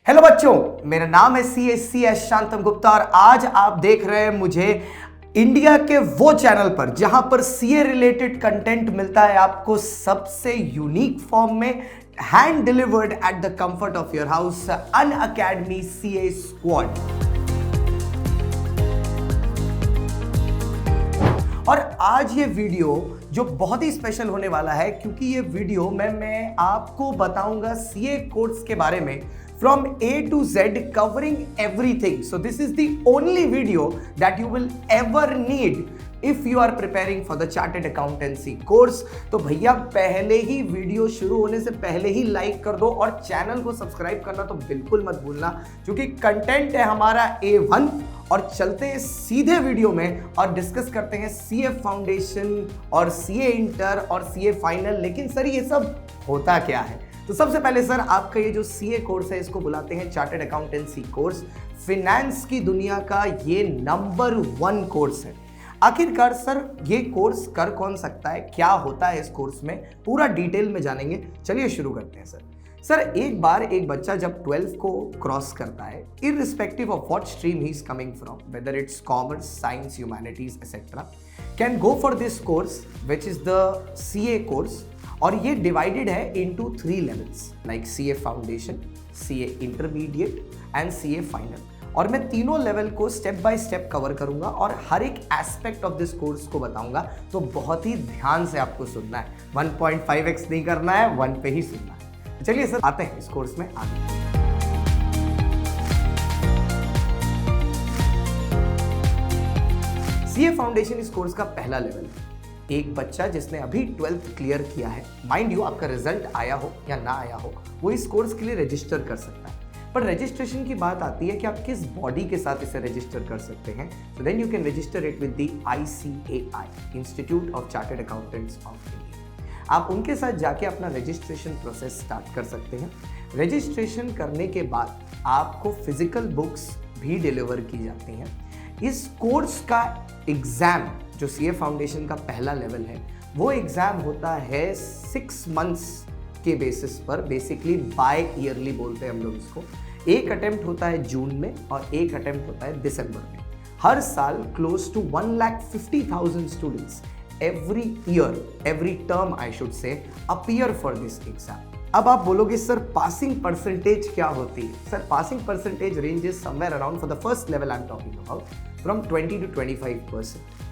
Hello बच्चों, मेरा नाम है सी एस शांतम गुप्ता और आज आप देख रहे हैं मुझे इंडिया के वो चैनल पर जहां पर सीए रिलेटेड कंटेंट मिलता है आपको सबसे यूनिक फॉर्म में, hand delivered at the comfort of your house, Unacademy CA squad. और आज ये वीडियो जो बहुत ही स्पेशल होने वाला है क्योंकि ये वीडियो मैं आपको बताऊंगा सीए कोर्स के बारे में from A to Z, covering everything. So this is the only video that you will ever need if you are preparing for the chartered accountancy course. तो भैया पहले ही वीडियो शुरू होने से पहले ही लाइक कर दो और चैनल को सब्सक्राइब करना तो बिल्कुल मत भूलना क्योंकि कंटेंट है हमारा A1। और चलते हैं सीधे वीडियो में और डिस्कस करते हैं सीए फाउंडेशन और सीए इंटर और सीए फाइनल। लेकिन सर ये सब होता क्या है? तो सबसे पहले सर आपका ये जो सीए कोर्स है इसको बुलाते हैं चार्टर्ड अकाउंटेंसी कोर्स। फिनेंस की दुनिया का ये नंबर 1 कोर्स है। आखिरकार सर ये कोर्स कर कौन सकता है, क्या होता है इस कोर्स में, पूरा डिटेल में जानेंगे। चलिए शुरू करते हैं सर एक बार एक बच्चा जब 12th को क्रॉस करता है, irrespective of what stream he is coming from, whether it's commerce, science, humanities etcetera, can go for this course which is the CA course. और ये डिवाइडेड है into 3 levels like CA foundation, CA intermediate and CA final. और मैं तीनों level को step by step cover करूंगा और हर एक एस्पेक्ट ऑफ दिस कोर्स को बताऊंगा। तो बहुत ही ध्यान से आपको सुनना है, 1.5x नहीं करना है, 1 पे ही सुनना है। तो चलिए सर आते हैं इस कोर्स में आगे। सीए फाउंडेशन इस कोर्स का पहला लेवल है। एक बच्चा जिसने अभी 12th क्लियर किया है, माइंड यू आपका रिजल्ट आया हो या ना आया हो, वो इस कोर्स के लिए रजिस्टर कर सकता है। पर रजिस्ट्रेशन की बात आती है कि आप किस बॉडी के साथ इसे रजिस्टर कर सकते हैं। So then you can register it with the ICAI, institute of chartered accountants of India. आप उनके साथ जाके अपना रजिस्ट्रेशन प्रोसेस स्टार्ट कर सकते हैं। रजिस्ट्रेशन करने के बाद आपको फिजिकल बुक्स भी डिलीवर की जाती हैं। इस कोर्स का एग्जाम जो सीए फाउंडेशन का पहला लेवल है, वो एग्जाम होता है 6 मंथ्स के बेसिस पर, बेसिकली बाय ईयरली बोलते हैं हम लोग इसको। एक अटेम्प्ट होता है जून में और एक अटेम्प्ट होता है दिसंबर में। हर साल close to 1,50,000 students every year, every term I should say, appear for this exam. अब आप बोलोगे सर पासिंग परसेंटेज क्या होती है? Sir passing percentage ranges somewhere around, for the first level I am talking about, from 20 to 25%.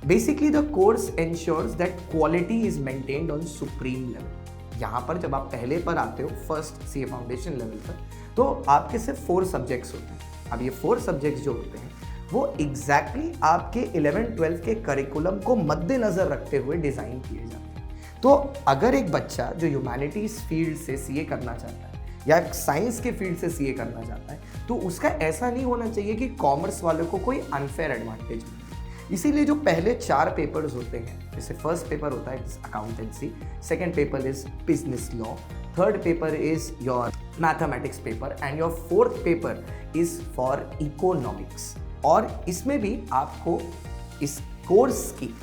Basically the course ensures that quality is maintained on supreme level. यहाँ पर जब आप पहले पर आते हो फर्स्ट सीए फाउंडेशन लेवल पर, तो आपके सिर्फ 4 सब्जेक्ट्स होते हैं। अब ये 4 सब्जेक्ट्स जो होते हैं वो एग्जैक्टली आपके 11-12 के करिकुलम को मद्देनजर रखते हुए डिजाइन किए जाते हैं। तो अगर एक बच्चा जो ह्यूमैनिटीज फील्ड से सीए करना चाहता है या साइंस के फील्ड से सीए करना चाहता है, तो उसका ऐसा नहीं होना चाहिए कि कॉमर्स वालों को कोई अनफेयर एडवांटेज मिले। इसीलिए जो पहले 4 पेपर्स होते हैं, जैसे फर्स्ट पेपर होता है accountancy, second paper is business law, third paper is your mathematics paper and your fourth paper is for economics. और इसमें भी आपको इस कोर्स की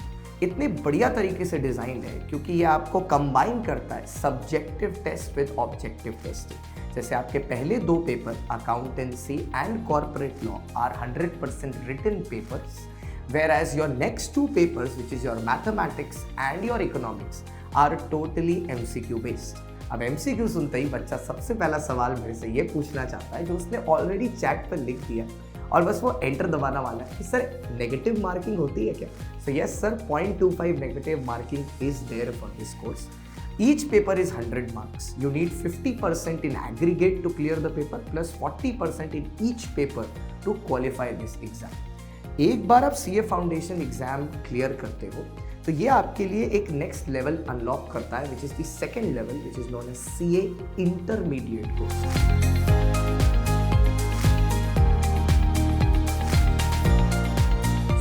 इतने बढ़िया तरीके से डिज़ाइन है क्योंकि ये आपको कंबाइन करता है subjective test with objective testing. जैसे आपके पहले 2 paper accountancy and corporate law are 100% written papers, whereas your next 2 papers which is your mathematics and your economics are totally MCQ based. अब MCQ सुनते ही बच्चा सबसे पहला सवाल मेरे से ये पूछना चाहता है जो उसने ऑलरेडी चैट पर लिख दिया और बस वो एंटर दबाना वाला है कि सर नेगेटिव मार्किंग होती है क्या? So yes sir, 0.25 negative marking is there for this course. Each paper is 100 marks. You need 50% in aggregate to clear the paper plus 40% in each paper to qualify this exam. एक बार आप CA foundation exam clear करते हो तो ये आपके लिए एक next level unlock करता है which is the second level which is known as CA intermediate course.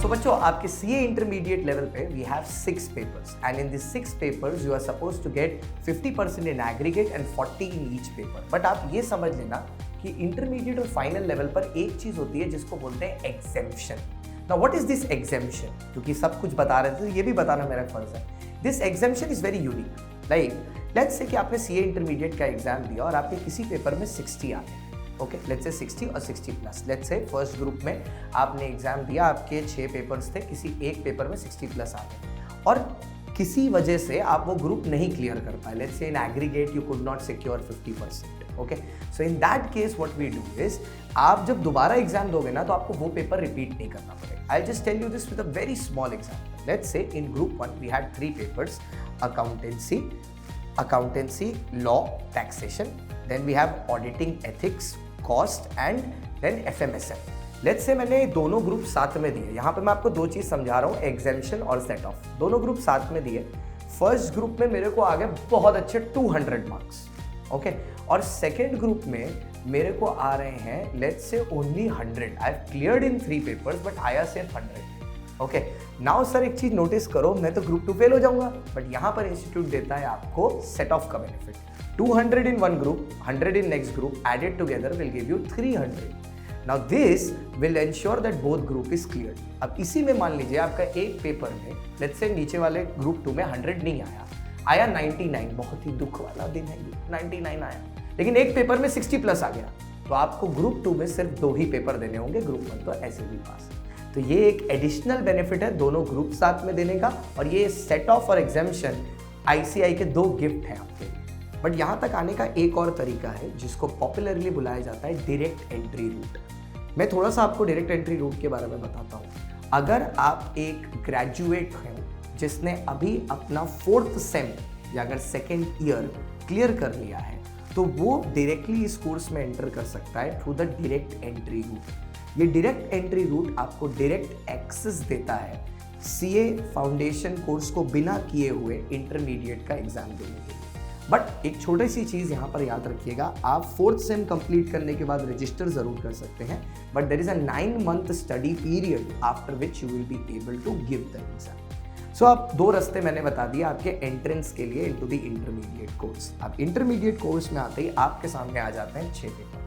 So बच्चों, आपके सीए इंटरमीडिएट लेवल पे we have 6 papers and in this 6 papers you are suppose to get 50% in aggregate and 40 in each paper. But आप ये समझ लेना कि intermediate और final level पर एक चीज होती है जिसको बोलते हैं exemption. Now what is this exemption? क्योंकि सब कुछ बता रहे थे तो ये भी बताना मेरा फर्ज है। This exemption is very unique. Like let's say कि आपने सीए इंटरमीडिएट का एग्जाम दिया और आपके किसी पेपर में 60 आ गए, ओके, लेट्स से 60 और 60 plus. Let's say first group में आपने एग्जाम दिया, आपके 6 पेपर्स थे, किसी एक पेपर में 60 प्लस आ गए और किसी वजह से आप वो ग्रुप नहीं क्लियर कर पाए। Let's say in aggregate you could not secure 50%। Okay, so in that case what we do is, आप जब दोबारा एग्जाम दोगे ना तो आपको वो पेपर रिपीट नहीं करना पड़ेगा। I just tell you this with a very small example. Let's say in group 1 we had 3 papers, accountancy, law, taxation, then we have auditing, ethics, cost and then FMSM। Let's say मैंने दोनों group साथ में दिए। यहाँ पे मैं आपको दो चीज समझा रहा हूँ, एग्जेम्पशन और सेट ऑफ। दोनों ग्रुप साथ में दिए। फर्स्ट ग्रुप में मेरे को आ गए बहुत अच्छे 200 मार्क्स, ओके, और सेकेंड ग्रुप में मेरे को आ रहे हैं let's say only 100। I have cleared in 3 papers but आया सिर्फ 100। ओके, नाउ सर एक चीज नोटिस करो, मैं तो ग्रुप 2 फेल हो जाऊंगा, बट यहाँ पर इंस्टीट्यूट देता है आपको सेट ऑफ का benefit. 200 in one group, 100 in next group, added together will give you 300। Now this will ensure that both group is clear. अब इसी में मान लीजिए आपका एक पेपर में लेट्स से नीचे वाले ग्रुप 2 में 100 नहीं आया 99, बहुत ही दुख वाला दिन है ये, 99 आया, लेकिन एक पेपर में 60 प्लस आ गया, तो आपको ग्रुप 2 में सिर्फ 2 ही पेपर देने होंगे, ग्रुप 1 तो ऐसे भी पास। तो ये एक एडिशनल बेनिफिट है दोनों ग्रुप साथ में देने का, और ये सेट ऑफ और एग्जामिशन ICAI के 2 गिफ्ट हैं आपके लिए। बट यहाँ तक आने का एक और तरीका है जिसको पॉपुलरली बुलाया जाता है डायरेक्ट एंट्री रूट। मैं थोड़ा सा आपको डायरेक्ट एंट्री रूट के बारे में बताता हूँ। अगर आप एक ग्रेजुएट हैं जिसने अभी अपना 4th सेम या अगर 2nd ईयर क्लियर कर लिया है, तो वो डायरेक्टली इस कोर्स में एंटर कर सकता है through the direct entry route. ये डायरेक्ट एंट्री रूट आपको डायरेक्ट एक्सेस देता है CA फाउंडेशन कोर्स को बिना किए हुए इंटरमीडिएट का एग्जाम देने के लिए। बट एक छोटी सी चीज़ यहाँ पर याद रखिएगा, आप 4th सेम कंप्लीट करने के बाद रजिस्टर जरूर कर सकते हैं, but there is a 9 month study period after which you will be able to give the exam. So अब 2 रास्ते मैंने बता दिया आपके एंट्रेंस के लिए इनटू द इंटरमीडिएट कोर्स। अब इंटरमीडिएट कोर्स में आते ही आपके सामने आ जाते हैं 6 पेपर।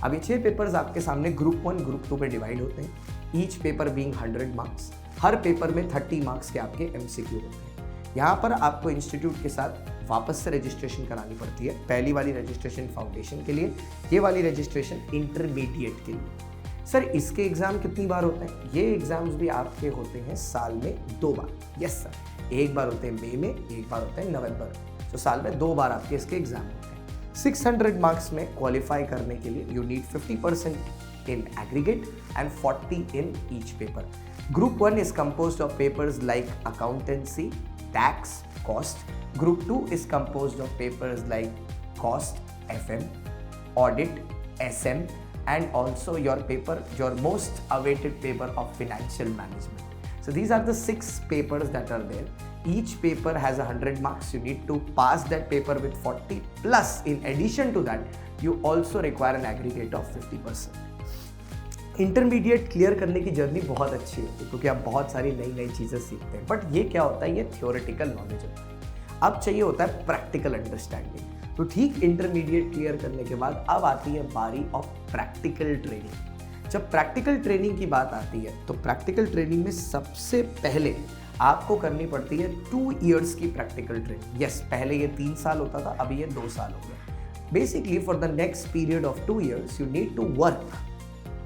अब ये 6 पेपर्स आपके सामने ग्रुप 1 ग्रुप 2 पे डिवाइड होते हैं, ईच पेपर बीइंग 100 मार्क्स। हर पेपर में 30 मार्क्स के आपके MCQ होते हैं। यहाँ पर आपको इंस्टीट्यूट के साथ वापस से रजिस्ट्रेशन करानी पड़ती है। पहली वाली रजिस्ट्रेशन फाउंडेशन के लिए, ये वाली रजिस्ट्रेशन इंटरमीडिएट के लिए। सर इसके एग्जाम कितनी बार होते हैं? ये एग्जाम्स भी आपके होते हैं साल में 2 बार। यस सर, एक बार होते हैं मई में, एक बार होते हैं नवंबर में। तो साल में 2 बार आपके इसके एग्जाम होते हैं। 600 मार्क्स में क्वालिफाई करने के लिए you need 50% in aggregate and 40 in each paper. Group 1 is composed of papers like accountancy, tax, cost. Group 2 is composed of papers like cost, FM, audit, SM, and also your most awaited paper of financial management. So these are the 6 papers that are there. Each paper has 100 marks. You need to pass that paper with 40 plus in addition to that you also require an aggregate of 50%. Intermediate clear करने की journey बहुत अच्छी होती है क्योंकि आप बहुत सारी नई नई चीज़ें सीखते हैं। बट ये क्या होता है, ये थियोरेटिकल नॉलेज होता है। अब चाहिए होता है प्रैक्टिकल अंडरस्टैंडिंग। तो ठीक इंटरमीडिएट क्लियर करने के बाद अब आती है बारी ऑफ प्रैक्टिकल ट्रेनिंग। जब प्रैक्टिकल ट्रेनिंग की बात आती है तो प्रैक्टिकल ट्रेनिंग में सबसे पहले आपको करनी पड़ती है 2 इयर्स की प्रैक्टिकल ट्रेनिंग। यस, पहले ये 3 साल होता था, अभी ये 2 साल हो गया। Basically for the next period of 2 years you need to work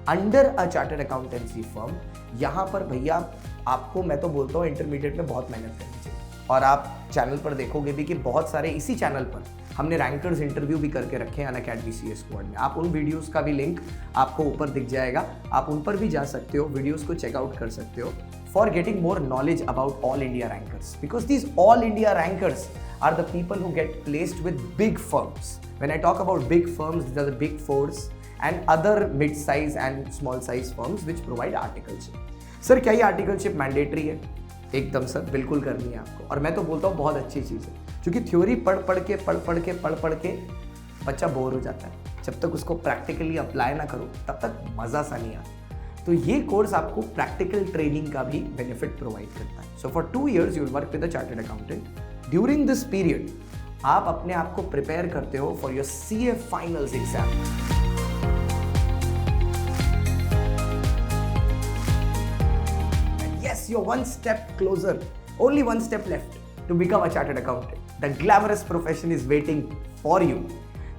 under a chartered accountancy firm. यहाँ पर भैया आपको मैं तो बोलता हूँ इंटरमीडिएट में बहुत मेहनत करनी चाहिए। और आप चैनल पर देखोगे भी कि बहुत सारे इसी चैनल पर हमने रैंकर्स इंटरव्यू भी करके रखे हैं अनअकैडमी CS स्क्वाड में। आप उन वीडियोस का भी लिंक आपको ऊपर दिख जाएगा, आप उन पर भी जा सकते हो, वीडियोस को चेकआउट कर सकते हो for getting more knowledge about all India rankers, because these all India rankers are the people who get placed with big firms. When I talk about big firms, these are the big fours and other mid-size and small-size firms which provide articleship. Sir क्या ये articleship mandatory है? एकदम sir, बिल्कुल करनी है आपको। और मैं तो बोलता हूँ बहुत अच्छी चीज़ है, क्योंकि थ्योरी पढ़ पढ़ के बच्चा बोर हो जाता है। जब तक उसको प्रैक्टिकली अप्लाई ना करो तब तक मज़ा सा नहीं आता। तो ये कोर्स आपको प्रैक्टिकल ट्रेनिंग का भी बेनिफिट प्रोवाइड करता है। So for 2 years you will work with a chartered accountant. During this period आप अपने आप को प्रिपेयर करते हो for your CA finals exam. You're one step closer, only one step left to become a chartered accountant. The glamorous profession is waiting for you.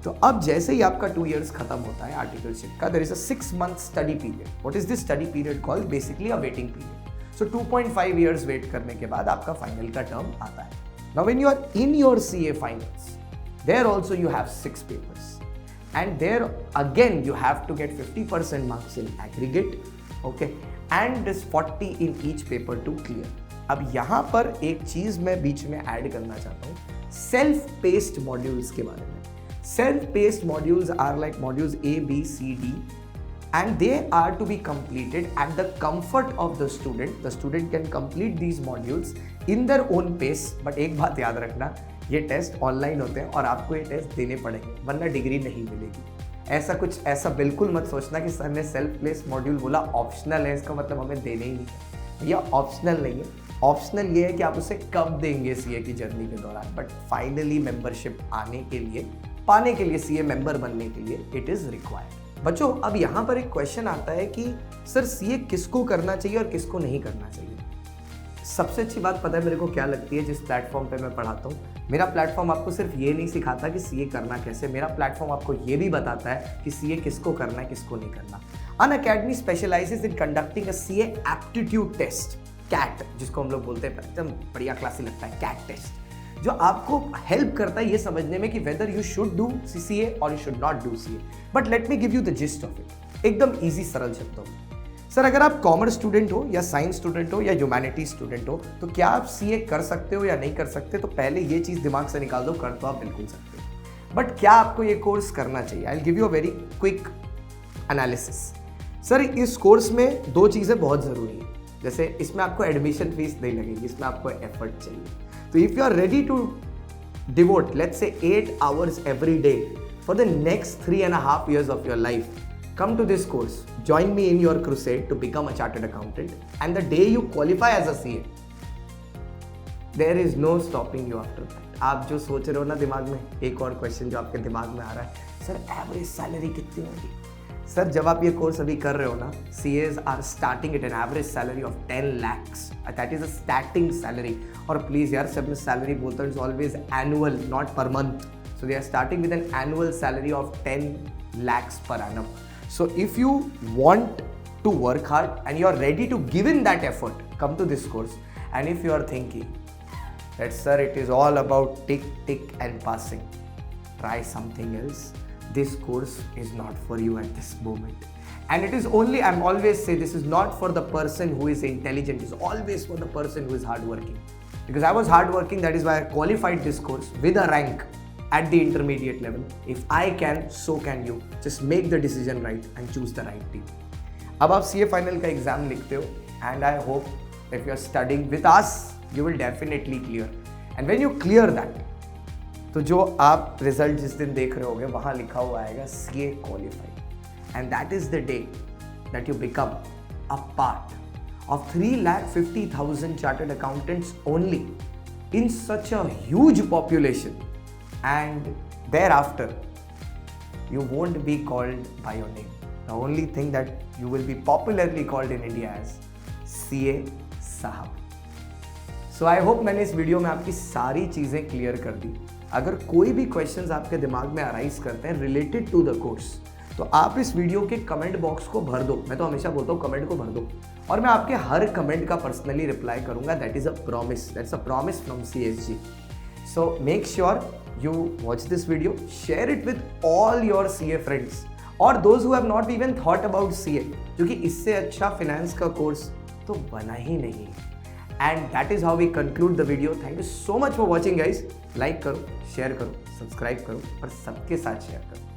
तो अब जैसे ही आपका 2 years खत्म होता है आर्टिकलशिप का, there is a 6 month study period. What is this study period called? Basically a waiting period. So 2.5 years wait करने के बाद आपका फाइनल का टर्म आता है. Now when you are in your CA finals, there also you have 6 papers, and there again you have to get 50% marks in aggregate, okay, and this 40 in each paper to clear. अब यहाँ पर एक चीज मैं बीच में add करना चाहता हूँ, सेल्फ पेस्ड मॉड्यूल्स के बारे में. Self paced modules are like modules A, B, C, D, and they are to be completed at the comfort of the student. The student can complete these modules in their own pace. But एक बात याद रखना, ये test online होते हैं और आपको ये टेस्ट देने पड़ेंगे, वरना डिग्री नहीं मिलेगी. ऐसा बिल्कुल मत सोचना कि सर ने सेल्फ प्लेस मॉड्यूल बोला ऑप्शनल है, इसका मतलब हमें देने ही नहीं है. यह ऑप्शनल नहीं है. ऑप्शनल ये है कि आप उसे कब देंगे CA की जर्नी के दौरान, बट फाइनली मेंबरशिप पाने के लिए CA मेंबर बनने के लिए इट इज रिक्वायर्ड. बच्चों, अब यहाँ पर एक क्वेश्चन आता है कि सर CA किसको करना चाहिए और किसको नहीं करना चाहिए. सबसे अच्छी बात पता है मेरे को क्या लगती है? जिस प्लेटफॉर्म पे मैं पढ़ाता हूँ, मेरा प्लेटफॉर्म आपको सिर्फ ये नहीं सिखाता कि CA करना कैसे, मेरा प्लेटफॉर्म आपको ये भी बताता है कि CA किसको करना है, किसको नहीं करना. Unacademy specializes in conducting a CA aptitude test, CAT, जिसको हम लोग बोलते हैं, एकदम बढ़िया क्लासी लगता है, कैट टेस्ट, जो आपको हेल्प करता है ये समझने में कि whether you should do CA और you should not do CA. But let me give you the gist of it, एकदम इजी सरल शब्दों में. सर, अगर आप कॉमर्स स्टूडेंट हो या साइंस स्टूडेंट हो या ह्यूमैनिटीज स्टूडेंट हो, तो क्या आप CA कर सकते हो या नहीं कर सकते? तो पहले ये चीज दिमाग से निकाल दो, कर तो आप बिल्कुल सकते हो. बट क्या आपको ये कोर्स करना चाहिए? I will give you a very quick analysis. Sir, इस कोर्स में 2 चीजें बहुत जरूरी है. जैसे इसमें आपको एडमिशन फीस नहीं लगेगी, इसमें आपको एफर्ट चाहिए. तो if you are ready to devote let's say 8 hours every day for the next 3.5 years of your life, come to this course, join me in your crusade to become a chartered accountant, and the day you qualify as a CA, there is no stopping you after that. आप जो सोच रहे हो ना दिमाग में, एक और क्वेश्चन जो आपके दिमाग में आ रहा है, सर एवरेज सैलरी कितनी होगी? सर, जब आप ये कोर्स अभी कर रहे हो ना, CAs are starting at an average salary of 10 lakhs. That is a starting salary. और प्लीज यार, जब मैं सैलरी बोलता हूँ, it's always annual, not per month. So they are starting with an annual salary of 10 lakhs per annum. So if you want to work hard and you are ready to give in that effort, come to this course. And if you are thinking that sir, it is all about tick and passing, try something else. This course is not for you at this moment. And it is only, I'm always say, this is not for the person who is intelligent. It's always for the person who is hardworking. Because I was hardworking, that is why I qualified this course with a rank at the intermediate level. If I can, so can you. Just make the decision right and choose the right team. अब आप CA final का exam लिखते हो, and I hope if you are studying with us, you will definitely clear. And when you clear that, तो जो आप result जिस दिन देख रहे होगे वहाँ लिखा हुआ आएगा CA qualified. And that is the day that you become a part of 3,50,000 chartered accountants only in such a huge population. And thereafter, you won't be called by your name. The only thing that you will be popularly called in India as CA साहब. So I hope मैंने इस video में आपकी सारी चीज़ें clear कर दी. अगर कोई भी क्वेश्चंस आपके दिमाग में अराइज करते हैं रिलेटेड टू द कोर्स, तो आप इस वीडियो के कमेंट बॉक्स को भर दो. मैं तो हमेशा बोलता हूँ कमेंट को भर दो, और मैं आपके हर कमेंट का पर्सनली रिप्लाई करूंगा. That is a promise. That's a promise from CSG. So make sure you watch this video, share it with all your CA friends or those who have not even thought about CA, क्योंकि इससे अच्छा finance का course तो बना ही नहीं. And that is how we conclude the video. Thank you so much for watching guys. Like करो, share करो, subscribe करो और सबके साथ share करो.